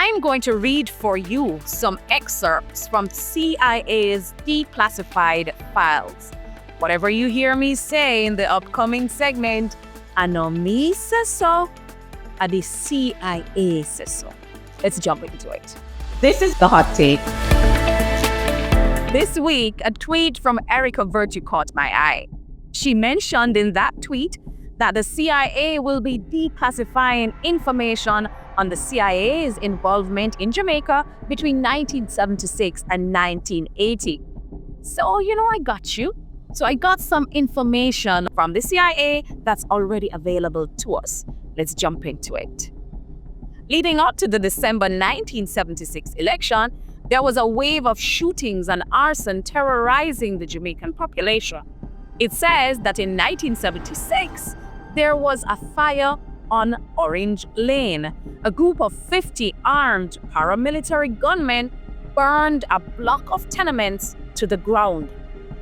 I'm going to read for you some excerpts from CIA's declassified files. Whatever you hear me say in the upcoming segment, I know me say so, and the CIA says so. Let's jump into it. This is the hot take. This week, a tweet from Nekeisha Burchell caught my eye. She mentioned in that tweet that the CIA will be declassifying information on the CIA's involvement in Jamaica between 1976 and 1980. So, I got you. So I got some information from the CIA that's already available to us. Let's jump into it. Leading up to the December 1976 election, there was a wave of shootings and arson terrorizing the Jamaican population. It says that in 1976, there was a fire on Orange Lane. A group of 50 armed paramilitary gunmen burned a block of tenements to the ground.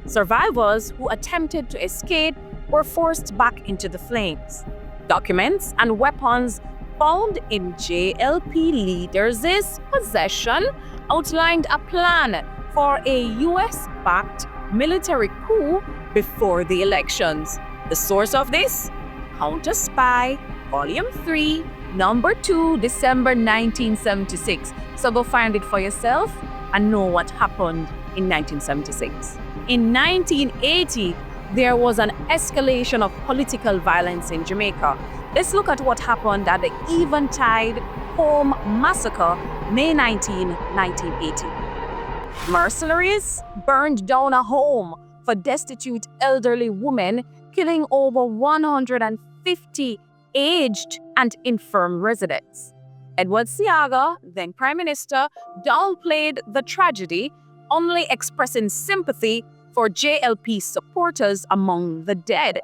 Survivors who attempted to escape were forced back into the flames. Documents and weapons found in JLP leaders' possession outlined a plan for a US-backed military coup before the elections. The source of this? Counter Spy, Volume 3, Number 2, December 1976. So go find it for yourself and know what happened in 1976. In 1980, there was an escalation of political violence in Jamaica. Let's look at what happened at the Eventide Home Massacre, May 19, 1980. Mercenaries burned down a home for destitute elderly women, killing over 150 aged and infirm residents. Edward Seaga, then Prime Minister, downplayed the tragedy, only expressing sympathy for JLP supporters among the dead.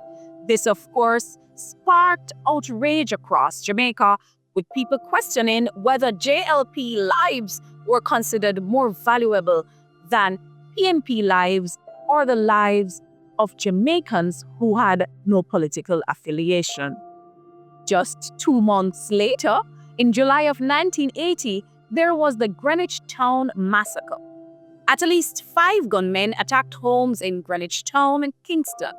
This, of course, sparked outrage across Jamaica, with people questioning whether JLP lives were considered more valuable than PNP lives or the lives of Jamaicans who had no political affiliation. Just 2 months later, in July of 1980, there was the Greenwich Town Massacre. At least 5 gunmen attacked homes in Greenwich Town and Kingston.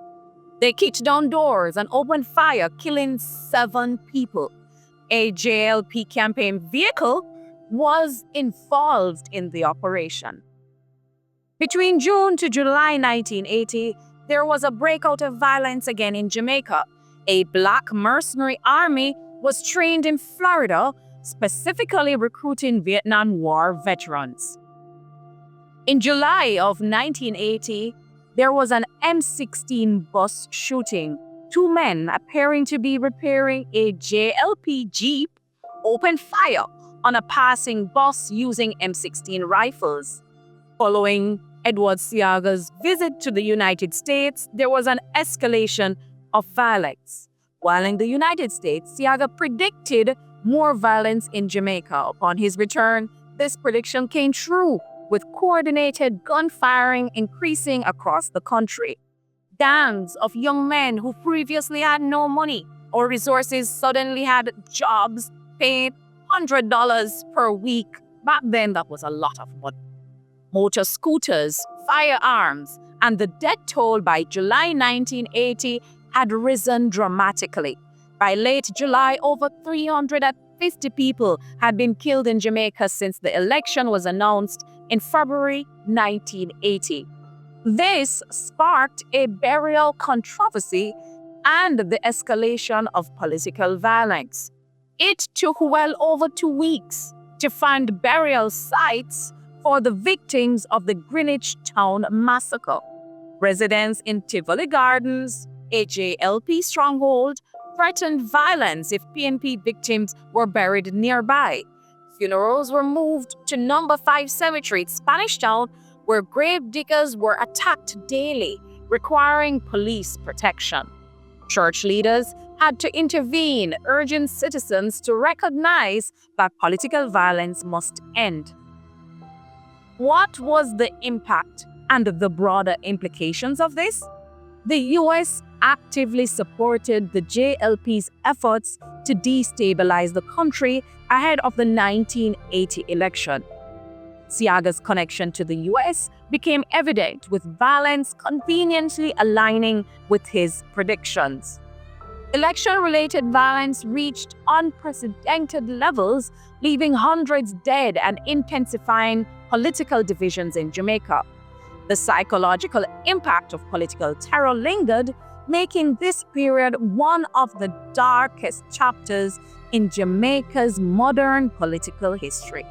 They kicked down doors and opened fire, killing 7 people. A JLP campaign vehicle was involved in the operation. Between June to July 1980, there was a breakout of violence again in Jamaica. A black mercenary army was trained in Florida, specifically recruiting Vietnam War veterans. In July of 1980, there was an M16 bus shooting. 2 men appearing to be repairing a JLP Jeep opened fire on a passing bus using M16 rifles. Following Edward Seaga's visit to the United States, there was an escalation of violence. While in the United States, Seaga predicted more violence in Jamaica. Upon his return, this prediction came true, with coordinated gunfiring increasing across the country. Gangs of young men who previously had no money or resources suddenly had jobs paid $100 per week. Back then, that was a lot of money. Motor scooters, firearms, and the death toll by July 1980 had risen dramatically. By late July, over 350 people had been killed in Jamaica since the election was announced in February 1980. This sparked a burial controversy and the escalation of political violence. It took well over 2 weeks to find burial sites for the victims of the Greenwich Town Massacre. Residents in Tivoli Gardens, a JLP stronghold, threatened violence if PNP victims were buried nearby. Funerals were moved to Number 5 Cemetery, Spanish Town, where grave diggers were attacked daily, requiring police protection. Church leaders had to intervene, urging citizens to recognize that political violence must end. What was the impact and the broader implications of this? The US actively supported the JLP's efforts to destabilize the country ahead of the 1980 election. Seaga's connection to the US became evident, with violence conveniently aligning with his predictions. Election-related violence reached unprecedented levels, leaving hundreds dead and intensifying political divisions in Jamaica. The psychological impact of political terror lingered, making this period one of the darkest chapters in Jamaica's modern political history.